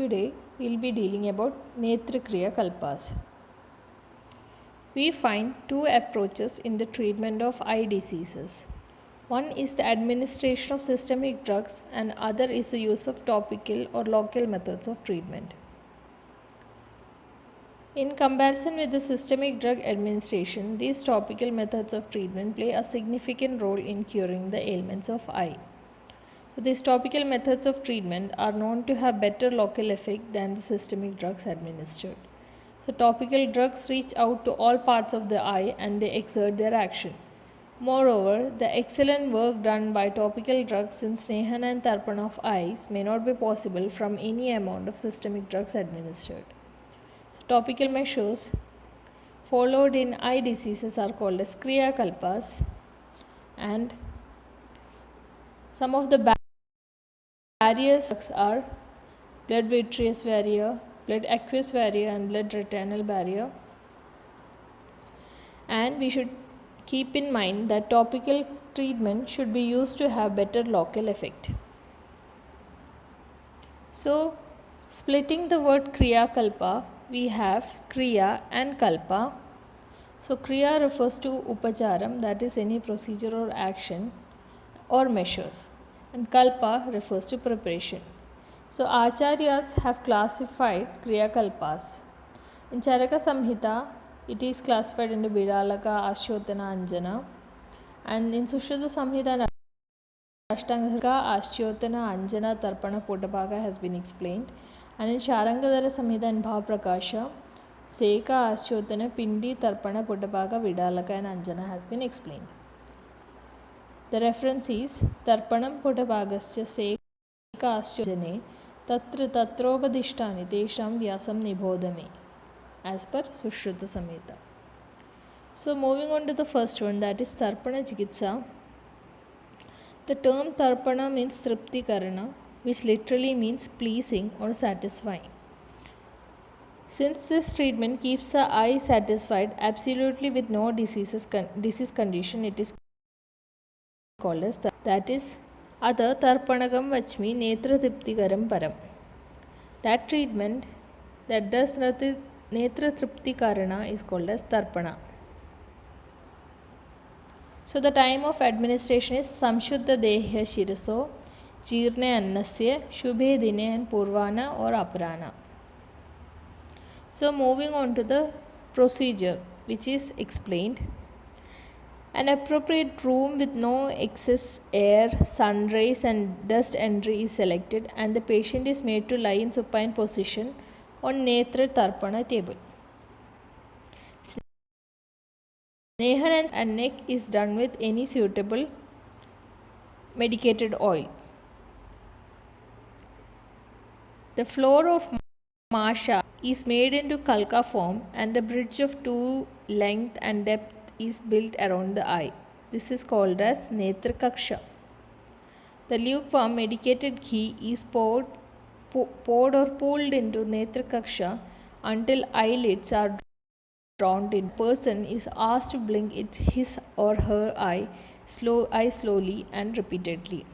Today we will be dealing about Netra Kriya Kalpas. We find two approaches in the treatment of eye diseases. One is the administration of systemic drugs and other is the use of topical or local methods of treatment. In comparison with the systemic drug administration, these topical methods of treatment play a significant role in curing the ailments of eye. So these topical methods of treatment are known to have better local effect than the systemic drugs administered. So topical drugs reach out to all parts of the eye and they exert their action. Moreover, the excellent work done by topical drugs in Snehana and Tarpana of eyes may not be possible from any amount of systemic drugs administered. So topical measures followed in eye diseases are called as Kriya Kalpas, and some of the barriers are blood vitreous barrier, blood aqueous barrier and blood retinal barrier. And we should keep in mind that topical treatment should be used to have better local effect. So, splitting the word Kriya Kalpa, we have Kriya and Kalpa. So, Kriya refers to Upacharam, that is any procedure or action or measures, and Kalpa refers to preparation. So, Acharyas have classified Kriya Kalpas. In Charaka Samhita, it is classified into Bidalaka, Ashyotana, Anjana, and in Sushruta Samhita and Ashtanga, Ashyotana, Anjana, Tarpana, Potapaka has been explained, and in Sharangadhara Samhita and Bhavaprakasha, Seka, Ashyotana, Pindi, Tarpana, Potapaka, Vidalaka and Anjana has been explained. The reference is Tarpanam Potapagascha Seka Ashyotane Tatra Tatropadishtani Tesham Vyasam Nibodhame, as per Sushruta Samhita. So moving on to the first one, that is Tarpana Chikitsa. The term Tarpana means Tripti Karana, which literally means pleasing or satisfying. Since this treatment keeps the eye satisfied absolutely with no disease condition, it is called as that is Ada Tarpanagam Vachmi Netra Triptikaram Param. That treatment that does Netra Tripti Karana is called as Tarpana. So the time of administration is Samshuddha Dehya Shiraso, Jirne Annasya, Shubhe Dine and Purvana or Aparana. So moving on to the procedure, which is explained. An appropriate room with no excess air, sun rays and dust entry is selected and the patient is made to lie in supine position on Netra Tarpana table. Snehan and neck is done with any suitable medicated oil. The floor of Masha is made into Kalka form and a bridge of 2 length and depth is built around the eye. This is called as Netra Kaksha. The lukewarm medicated ghee is poured or pulled into Netra Kaksha until eyelids are drawn in. Person is asked to blink his or her eye slowly and repeatedly.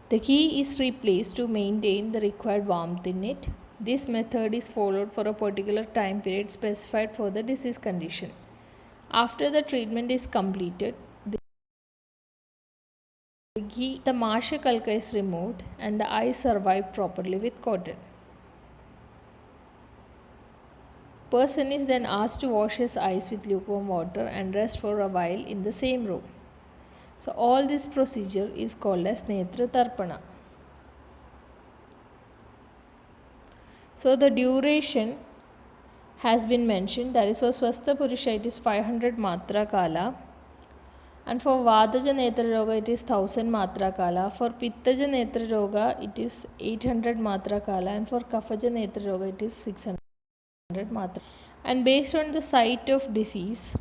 The ghee is replaced to maintain the required warmth in it. This method is followed for a particular time period specified for the disease condition. After the treatment is completed, the Masha Kalka is removed and the eyes survive properly with cotton. Person is then asked to wash his eyes with lukewarm water and rest for a while in the same room. So all this procedure is called as Netra Tarpana. So the duration has been mentioned, that is for Swastha Purusha it is 500 Matra Kala, and for Vadaja Netra Roga it is 1000 Matra Kala, for Pittaja Netra Roga it is 800 Matra Kala, and for Kafaja Netra Roga it is 600 Matra. And based on the site of disease,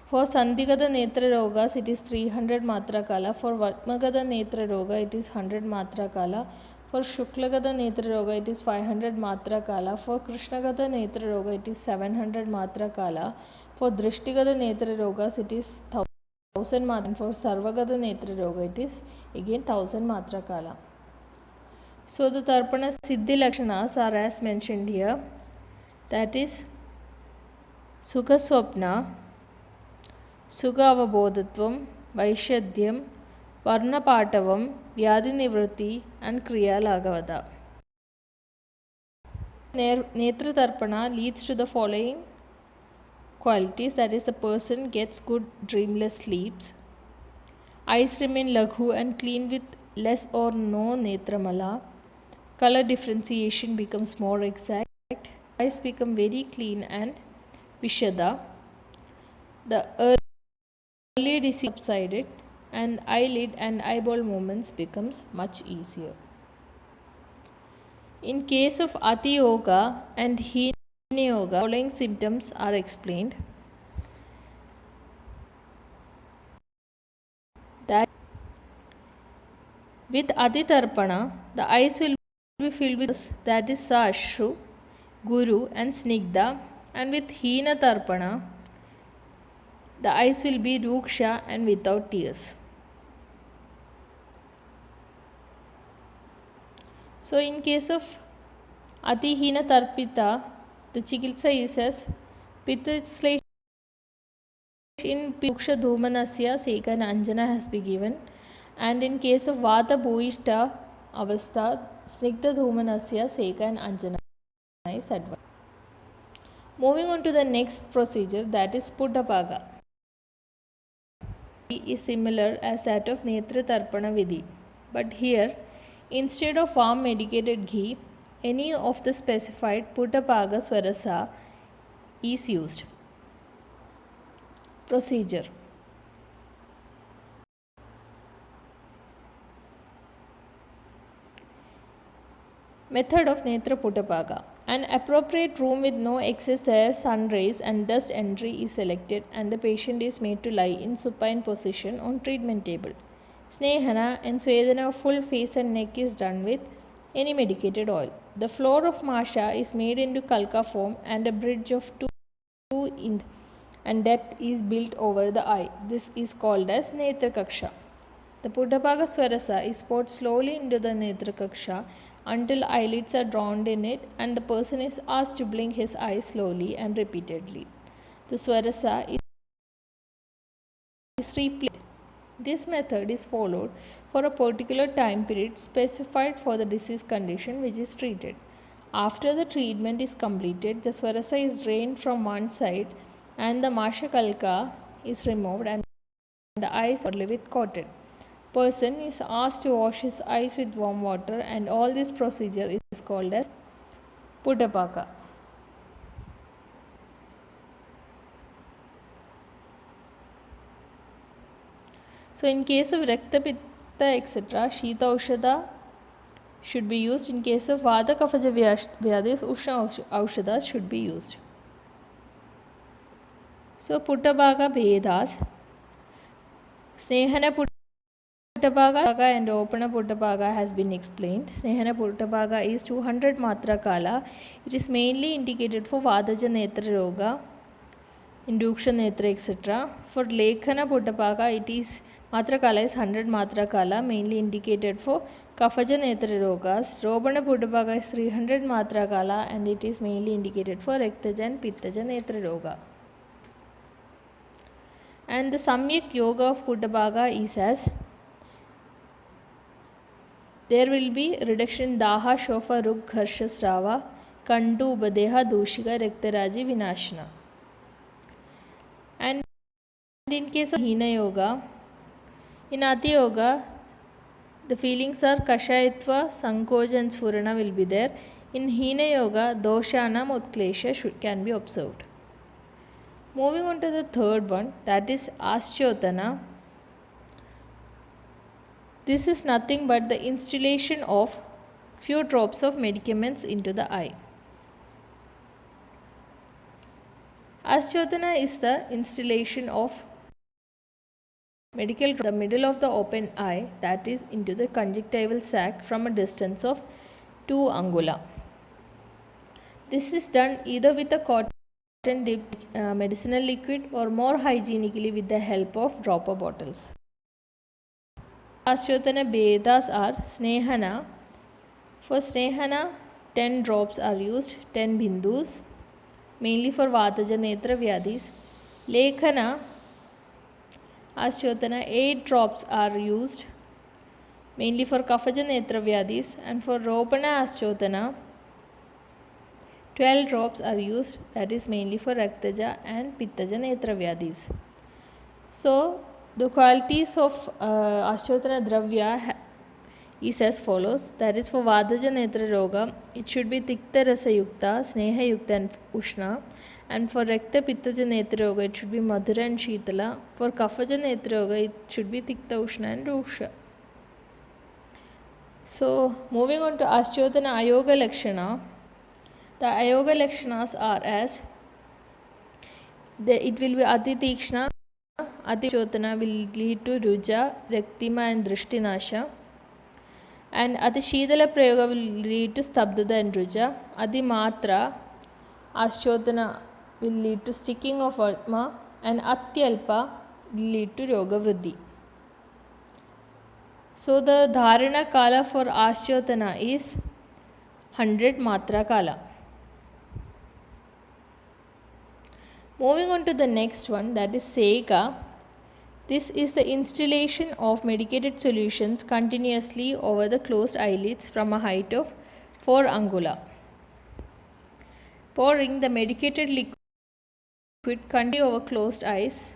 for Sandhigata Netra Rogas it is 300 Matra Kala, for Vatmagata Netra Roga it is 100 Matra Kala, for Shuklagata Netra Roga it is 500 Matra Kala, for Krishnagata Netra Roga it is 700 Matra Kala, for Drishtigata Netra Rogas it is 1000 Matra, and for Sarvagata Netra Roga it is again 1000 Matra Kala. So the Tarpana Siddhi Lakshanas are as mentioned here, that is Sukha Swapna, Sukha Avabodhatvam, Vaishadhyam, Varna Patavam, Vyadhi Nivritti and Kriya Lagavada. Netra Tarpana leads to the following qualities, that is the person gets good dreamless sleeps, eyes remain laghu and clean with less or no netramala, color differentiation becomes more exact, eyes become very clean and vishada, the early disease subsided, and eyelid and eyeball movements becomes much easier. In case of Ati Yoga and Hina Yoga, following symptoms are explained. That with Ati Tarpana, the eyes will be filled with, that is Sashru, Guru and Snigdha, and with Hina Tarpana, the eyes will be Ruksha and without tears. So in case of Ati Hina Tarpita, the Chikitsa is as Pitta in Ruksha Dhumanasya Sekan Anjana has been given, and in case of Vata Bhuishta Avastha, Snigdha Dhumanasya Sekan Anjana is advised. Moving on to the next procedure, that is Puttapaga. Is similar as that of Netra Tarpana Vidhi, but here instead of warm medicated ghee, any of the specified Puttapaga Swarasa is used. Procedure. Method of Netra Puttapaga. An appropriate room with no excess air, sun rays and dust entry is selected and the patient is made to lie in supine position on treatment table. Snehana and Swedana of full face and neck is done with any medicated oil. The floor of Masha is made into Kalka foam and a bridge of 2 in and depth is built over the eye. This is called as Netra Kaksha. The Puttapaga Swarasa is poured slowly into the Netra Kaksha until eyelids are drawn in it and the person is asked to blink his eyes slowly and repeatedly. The Swarasa is repeated. This method is followed for a particular time period specified for the disease condition which is treated. After the treatment is completed, the Swarasa is drained from one side and the Masha Kalka is removed and the eyes are covered with cotton. Person is asked to wash his eyes with warm water and all this procedure is called as Puttapaga. So in case of Rakta Pitta etc. Shita Aushadha should be used. In case of Vata Kafaja Vyadis, Ushna Aushadas should be used. So Puttapaga Bhedas. Snehana Puttapaga and Opana Puttapaga has been explained. Snehana Puttapaga is 200 Matra Kala. It is mainly indicated for Vadaja Netra Roga, Induksha Netra etc. For Lekhana Puttapaga, it is Matra Kala is 100 Matra Kala, mainly indicated for Kafaja Netra Rogas. Robana Puttapaga is 300 Matra Kala and it is mainly indicated for Rektaja and Pittaja Netra Roga. And the Samyak Yoga of Puttapaga is as there will be reduction Daha, Shofa, Rug, Harsha, Srava, Kandu, Upadeha, Dushika, Rektaraji, Vinashana. And in case of Hina Yoga, in Ati Yoga, the feelings are Kashayatva, Sankoja and Sfurana will be there. In Hina Yoga, Doshanam, Utklesha can be observed. Moving on to the third one, that is Aschotana. This is nothing but the instillation of few drops of medicaments into the eye. Aschotana is the instillation of medical the middle of the open eye, that is into the conjunctival sac from a distance of 2 angula. This is done either with a cotton dipped medicinal liquid or more hygienically with the help of dropper bottles. Aschotana Bedas are Snehana, For Snehana, 10 drops are used, 10 bindus, mainly for Vataja Netra Vyadhis. Lekhana, Ashotana, 8 drops are used, mainly for Kafaja Netra Vyadhis. And for Ropana Ashotana, 12 drops are used, that is mainly for Raktaja and Pittaja Netra Vyadhis. So, the qualities of Ashotana Dravya is as follows. That is for Vadaja Netra Roga, it should be Tikta Rasa Yukta, Sneha Yukta and Ushna. And for Rakta Pittaja Netra Roga, it should be Madhura and Shitala. For Kafaja Netra Roga, it should be Tikta Ushna and Rusha. So, moving on to Ashotana Ayoga Lakshana. The Ayoga Lakshanas are as it will be Ati Tikshna. Ati Ashotana will lead to Ruja, Raktima and Drishtinasha. And Ati Shidala Prayoga will lead to Stabdada and Ruja. Ati Matra Ashotana will lead to sticking of Atma, and Atyalpa will lead to Yoga Vriddhi. So the Dharana Kala for Ashotana is 100 Matra Kala. Moving on to the next one, that is Seka. This is the instillation of medicated solutions continuously over the closed eyelids from a height of 4 angula. Pouring the medicated liquid continuously over closed eyes,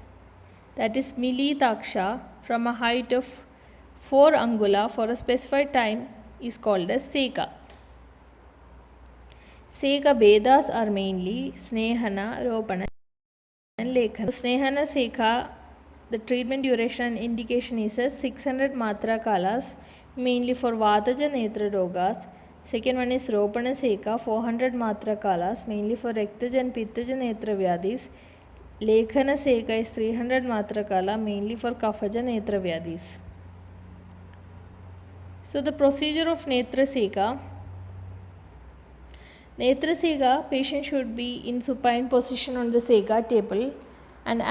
that is Militaksha, from a height of 4 angula for a specified time is called as Seka. Seka Vedas are mainly Snehana, Ropana and Lekhana. Snehana Seka, the treatment duration and indication is as 600 Matra Kalas, mainly for Vataja Netra Rogas. Second one is Ropana Seka, 400 Matra Kalas, mainly for Rektaja and Pittaja Netra Vyadhis. Lekhana Seka is 300 Matra Kala, mainly for Kafaja Netra Vyadhis. So the procedure of Netra Seka. Netra Seka, patient should be in supine position on the Seka table, and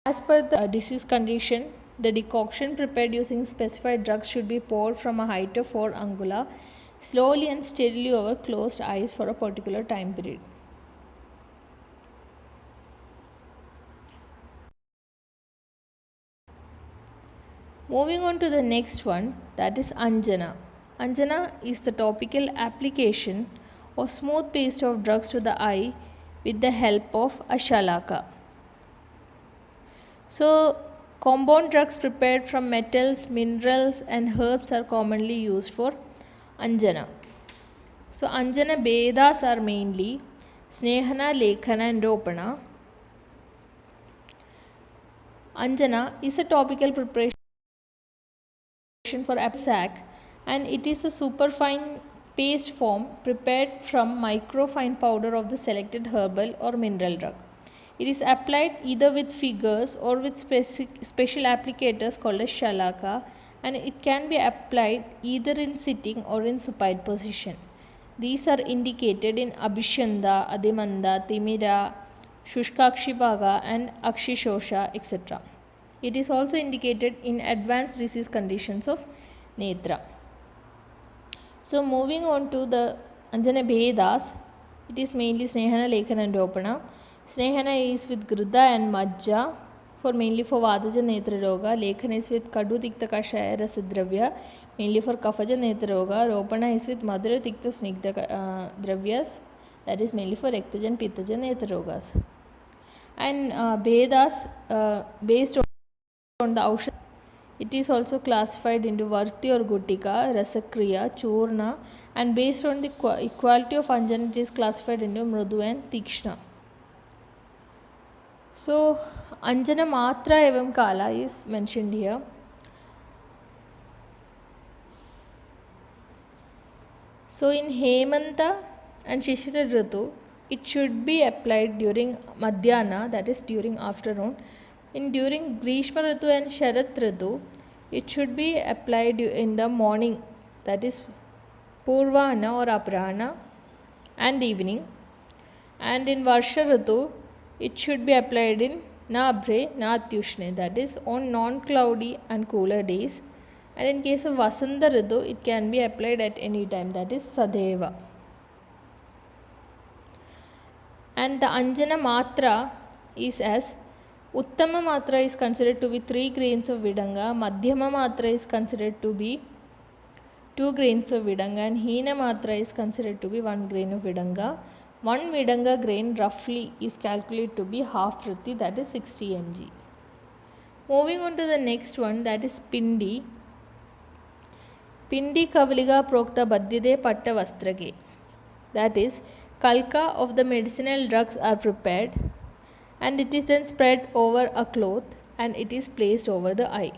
as per the disease condition, the decoction prepared using specified drugs should be poured from a height of 4 angula, slowly and steadily over closed eyes for a particular time period. Moving on to the next one, that is Anjana. Anjana is the topical application of smooth paste of drugs to the eye with the help of a shalaka. So, compound drugs prepared from metals, minerals and herbs are commonly used for Anjana. So, Anjana Vedas are mainly Snehana, Lekhana and Ropana. Anjana is a topical preparation for sac, and it is a superfine paste form prepared from microfine powder of the selected herbal or mineral drug. It is applied either with fingers or with special applicators called as shalaka, and it can be applied either in sitting or in supine position. These are indicated in Abhishanda, Adimanda, Timira, Shushkakshibhaga and Akshishosha, etc. It is also indicated in advanced disease conditions of Netra. So moving on to the Anjana Vedas, it is mainly Snehana, Lekhana and Ropana. Snehana is with Gruda and Majja mainly for Vadaja Netra Roga. Lekhana is with Kadu Tikta Kashaya Rasadravya, mainly for Kafaja Netra Roga. Ropana is with Madhura Tikta Snigdha Dravyas, that is mainly for Rektaja and Pittaja Netra Rogas. And Vedas based on the Aushad, it is also classified into Varti or Gutika, Rasakriya, Churna, and based on the equality of Anjana, it is classified into Mrudu and Tikshna. So, Anjana Matra Evam Kala is mentioned here. So, in Hemanta and Shishira Ritu, it should be applied during Madhyana, that is during afternoon. During Grishma Ritu and Sharat Ritu, it should be applied in the morning, that is Purvana or Aprana, and evening. And in Varsha Ritu, it should be applied in Na Abhre, Na Atyushne, that is on non-cloudy and cooler days. And in case of Vasanta Ritu, it can be applied at any time, that is Sadeva. And the Anjana Matra is as Uttama Matra is considered to be 3 grains of Vidanga, Madhyama Matra is considered to be 2 grains of Vidanga, and Hina Matra is considered to be 1 grain of Vidanga. 1 Vidanga grain roughly is calculated to be half Riti, that is 60 mg. Moving on to the next one, that is Pindi. Pindi Kavaliga Prokta Badyade Patta Vastrage. That is, kalka of the medicinal drugs are prepared and it is then spread over a cloth and it is placed over the eye.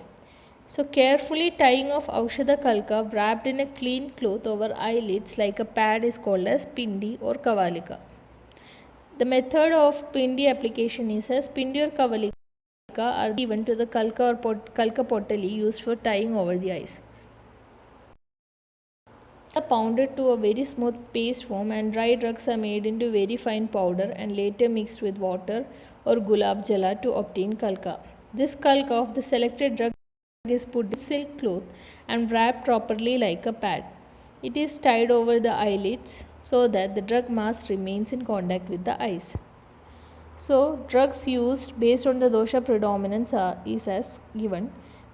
So carefully tying of Aushadha kalka wrapped in a clean cloth over eyelids like a pad is called as Pindi or Kavalika. The method of Pindi application is as Pindi or Kavalika are given to the kalka or kalka potali used for tying over the eyes. Are pounded to a very smooth paste form and dry drugs are made into very fine powder and later mixed with water or gulab jala to obtain kalka. This kalka of the selected drug is put in silk cloth and wrapped properly like a pad. It is tied over the eyelids so that the drug mass remains in contact with the eyes. So, drugs used based on the dosha predominance is as given.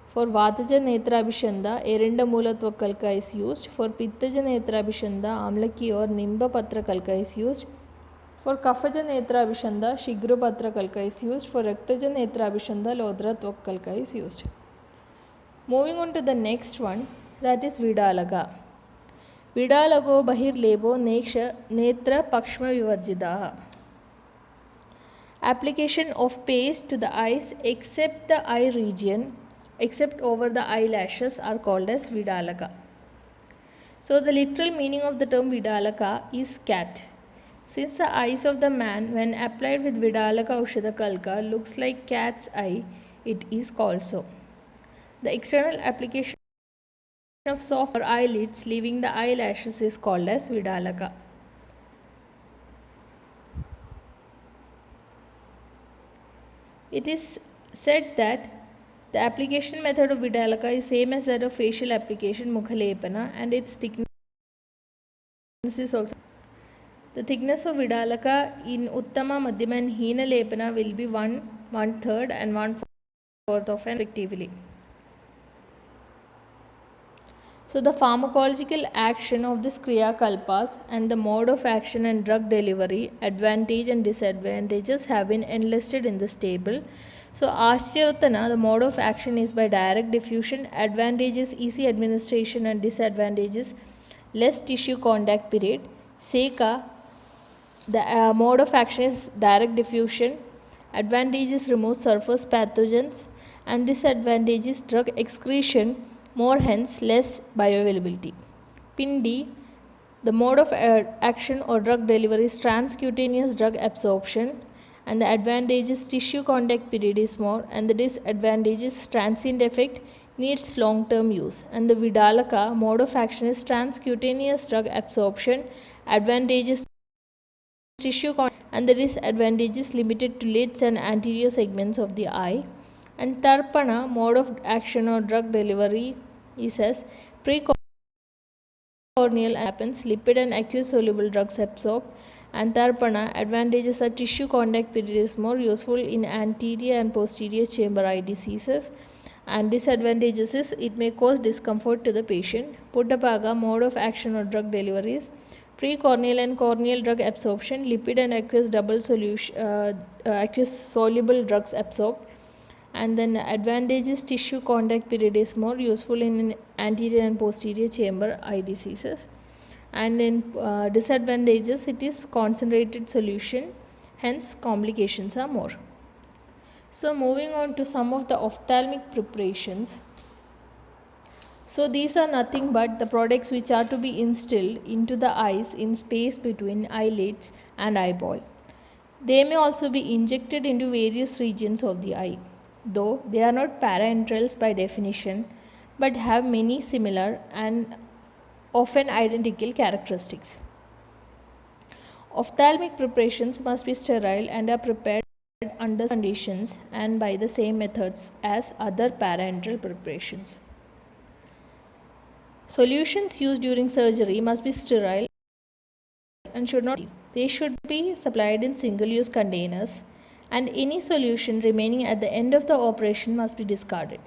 For Vataja Netrabhishanda, Erinda Mulatva Kalka is used. For Pittaja Netrabhishanda, Amlaki or Nimba Patra Kalka is used. For Kafaja Netrabhishanda, Shigru Patra Kalka is used. For Raktaja Netrabhishanda, Lodra Tvak Kalka is used. Moving on to the next one, that is Vidalaga. Vidalago Bahir Lebo Neksha Netra Pakshma Vivarjidaha. Application of paste to the eyes except the eye region, except over the eyelashes, are called as Vidalaka. So the literal meaning of the term Vidalaka is cat. Since the eyes of the man when applied with Vidalaka Aushadha Kalka looks like cat's eye, it is called so. The external application of soft eyelids leaving the eyelashes is called as Vidalaka. It is said that the application method of Vidalaka is same as that of facial application Mukhalepana and its thickness is also. The thickness of Vidalaka in Uttama, Madhyama and Hina Lepana will be 1/3 and 1/4 of an respectively. So the pharmacological action of this Kriya Kalpas and the mode of action and drug delivery, advantage and disadvantages have been enlisted in this table. So Asyotana, the mode of action is by direct diffusion, advantages easy administration and disadvantages less tissue contact period. Seka, the mode of action is direct diffusion, advantages remove surface pathogens and disadvantages drug excretion, more hence less bioavailability. Pindi, the mode of action or drug delivery is transcutaneous drug absorption and the advantages tissue contact period is more and the disadvantages transient effect needs long term use. And the Vidalaka mode of action is transcutaneous drug absorption, advantages tissue contact and the disadvantages limited to lids and anterior segments of the eye. And Tarpana mode of action or drug delivery is as precorneal happens, lipid and aqueous soluble drugs absorb. And Tarpana advantages are tissue contact period is more useful in anterior and posterior chamber eye diseases. And disadvantages is it may cause discomfort to the patient. Puttapaga mode of action or drug delivery is precorneal and corneal drug absorption, lipid and aqueous aqueous soluble drugs absorbed. And then advantages tissue contact period is more useful in anterior and posterior chamber eye diseases. And in disadvantages it is concentrated solution, hence complications are more. So moving on to some of the ophthalmic preparations. So these are nothing but the products which are to be instilled into the eyes in space between eyelids and eyeball. They may also be injected into various regions of the eye, though they are not paraenterals by definition but have many similar and often identical characteristics. Ophthalmic preparations must be sterile and are prepared under conditions and by the same methods as other parenteral preparations. Solutions used during surgery must be sterile and should not. They should be supplied in single-use containers, and any solution remaining at the end of the operation must be discarded.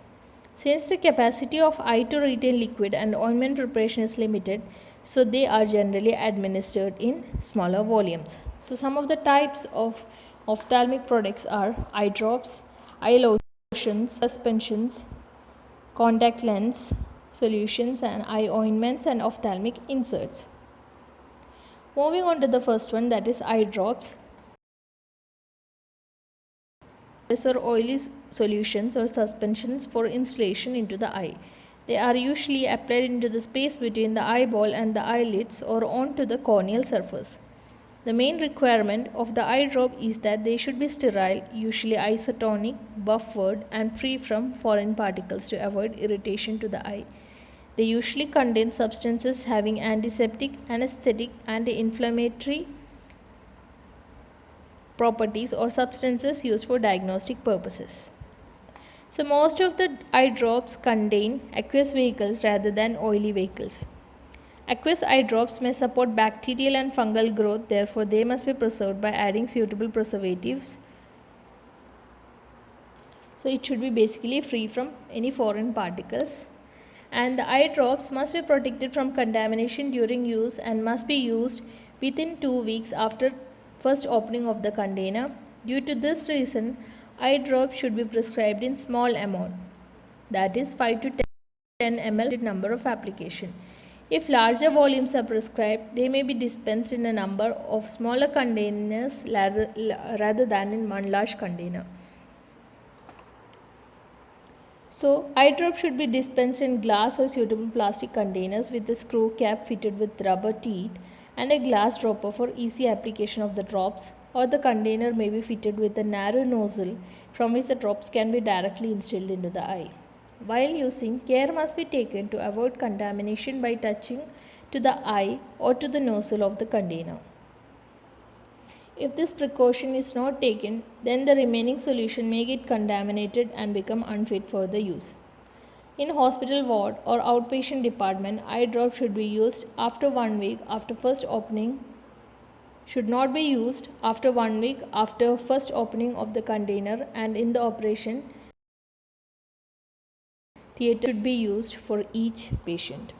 Since the capacity of eye to retain liquid and ointment preparation is limited, so they are generally administered in smaller volumes. So some of the types of ophthalmic products are eye drops, eye lotions, suspensions, contact lens solutions, and eye ointments and ophthalmic inserts. Moving on to the first one, that is eye drops. These are oily solutions or suspensions for installation into the eye. They are usually applied into the space between the eyeball and the eyelids or onto the corneal surface. The main requirement of the eye drop is that they should be sterile, usually isotonic, buffered, and free from foreign particles to avoid irritation to the eye. They usually contain substances having antiseptic, anesthetic, anti-inflammatory properties or substances used for diagnostic purposes. So most of the eye drops contain aqueous vehicles rather than oily vehicles. Aqueous eye drops may support bacterial and fungal growth, therefore they must be preserved by adding suitable preservatives. So it should be basically free from any foreign particles. And the eye drops must be protected from contamination during use and must be used within 2 weeks after first opening of the container. Due to this reason, eye drops should be prescribed in small amount, that is 5 to 10 ml number of application. If larger volumes are prescribed, they may be dispensed in a number of smaller containers rather than in one large container. So, eye drop should be dispensed in glass or suitable plastic containers with a screw cap fitted with rubber teeth and a glass dropper for easy application of the drops, or the container may be fitted with a narrow nozzle from which the drops can be directly instilled into the eye. While using, care must be taken to avoid contamination by touching to the eye or to the nozzle of the container. If this precaution is not taken, then the remaining solution may get contaminated and become unfit for the use. In hospital ward or outpatient department, eye drop should be used after 1 week after first opening. Should not be used after 1 week after first opening of the container, and in the operation theatre should be used for each patient.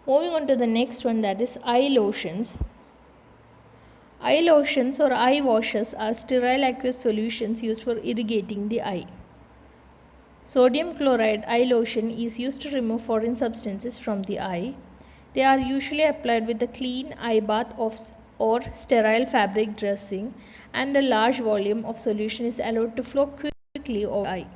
Moving on to the next one, that is eye lotions. Eye lotions or eye washes are sterile aqueous solutions used for irrigating the eye. Sodium chloride eye lotion is used to remove foreign substances from the eye. They are usually applied with a clean eye bath or sterile fabric dressing, and a large volume of solution is allowed to flow quickly over the eye.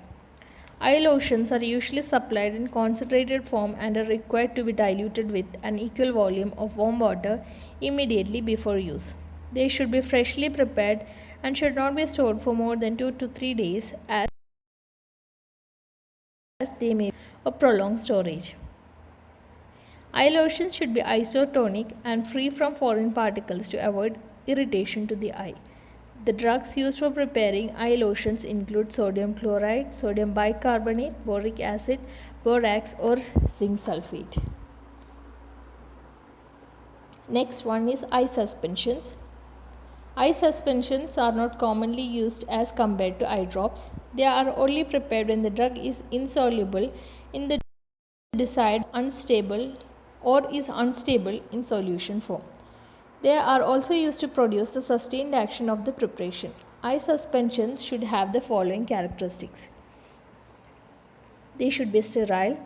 Eye lotions are usually supplied in concentrated form and are required to be diluted with an equal volume of warm water immediately before use. They should be freshly prepared and should not be stored for more than 2 to 3 days, as they may be a prolonged storage. Eye lotions should be isotonic and free from foreign particles to avoid irritation to the eye. The drugs used for preparing eye lotions include sodium chloride, sodium bicarbonate, boric acid, borax, or zinc sulfate. Next one is eye suspensions. Eye suspensions are not commonly used as compared to eye drops. They are only prepared when the drug is insoluble in the desired unstable or is unstable in solution form. They are also used to produce the sustained action of the preparation. Eye suspensions should have the following characteristics. They should be sterile,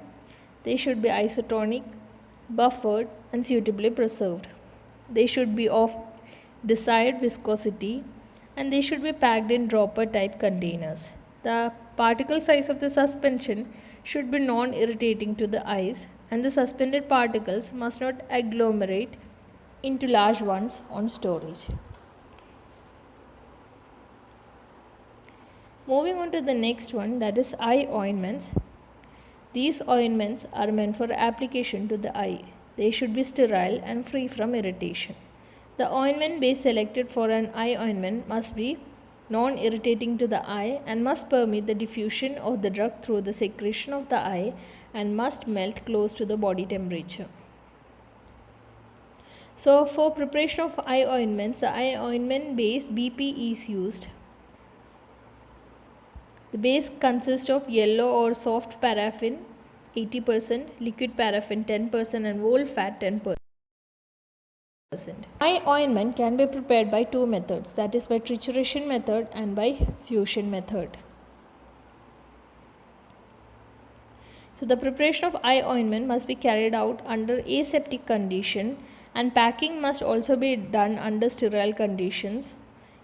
they should be isotonic, buffered, and suitably preserved. They should be of desired viscosity, and they should be packed in dropper type containers. The particle size of the suspension should be non-irritating to the eyes, and the suspended particles must not agglomerate into large ones on storage. Moving on to the next one, that is eye ointments. These ointments are meant for application to the eye. They should be sterile and free from irritation. The ointment base selected for an eye ointment must be non-irritating to the eye, and must permit the diffusion of the drug through the secretion of the eye, and must melt close to the body temperature. So for preparation of eye ointments, the eye ointment base BP is used. The base consists of yellow or soft paraffin 80%, liquid paraffin 10%, and whole fat 10%. Eye ointment can be prepared by two methods, that is by trituration method and by fusion method. So the preparation of eye ointment must be carried out under aseptic condition, and packing must also be done under sterile conditions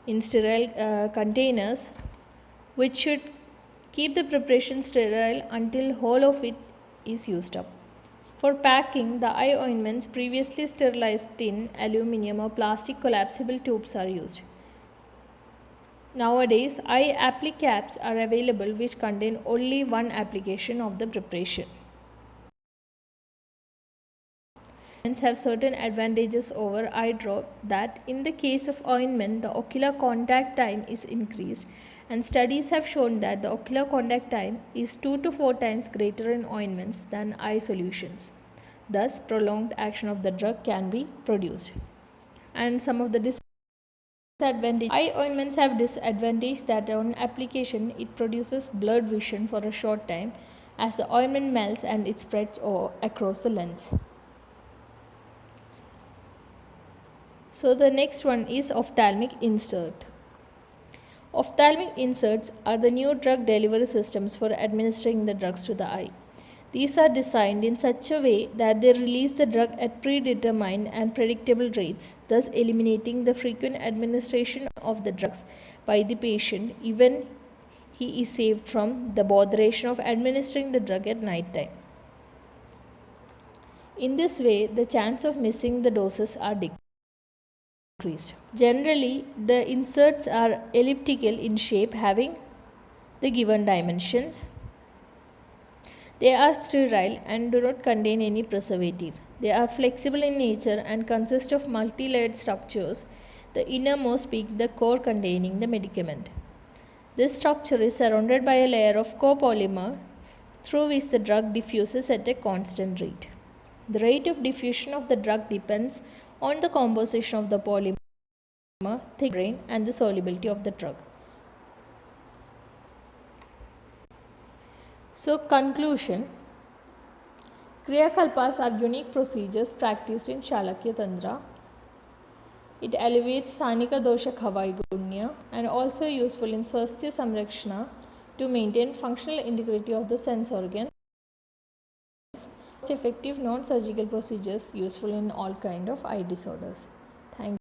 in sterile containers, which should keep the preparation sterile until whole of it is used up. For packing, the eye ointments previously sterilized tin, aluminum or plastic collapsible tubes are used. Nowadays, eye applicaps are available which contain only one application of the preparation. Ointments have certain advantages over eye drop, that in the case of ointment, the ocular contact time is increased, and studies have shown that the ocular contact time is 2 to 4 times greater in ointments than eye solutions. Thus, prolonged action of the drug can be produced. And some of the disadvantages. Eye ointments have disadvantage that on application it produces blurred vision for a short time as the ointment melts and it spreads across the lens. So the next one is ophthalmic insert. Ophthalmic inserts are the new drug delivery systems for administering the drugs to the eye. These are designed in such a way that they release the drug at predetermined and predictable rates, thus eliminating the frequent administration of the drugs by the patient, even he is saved from the botheration of administering the drug at night time. In this way, the chance of missing the doses are decreased. Generally, the inserts are elliptical in shape, having the given dimensions. They are sterile and do not contain any preservative. They are flexible in nature and consist of multi-layered structures, the innermost being the core containing the medicament. This structure is surrounded by a layer of copolymer through which the drug diffuses at a constant rate. The rate of diffusion of the drug depends on the composition of the polymer, thick grain, and the solubility of the drug. So conclusion, Kriyakalpas are unique procedures practiced in Shalakya Tantra. It alleviates Sanika Dosha Khavaigunya and also useful in Swasthya Samrakshana to maintain functional integrity of the sense organs. Effective non-surgical procedures useful in all kind of eye disorders. Thank you.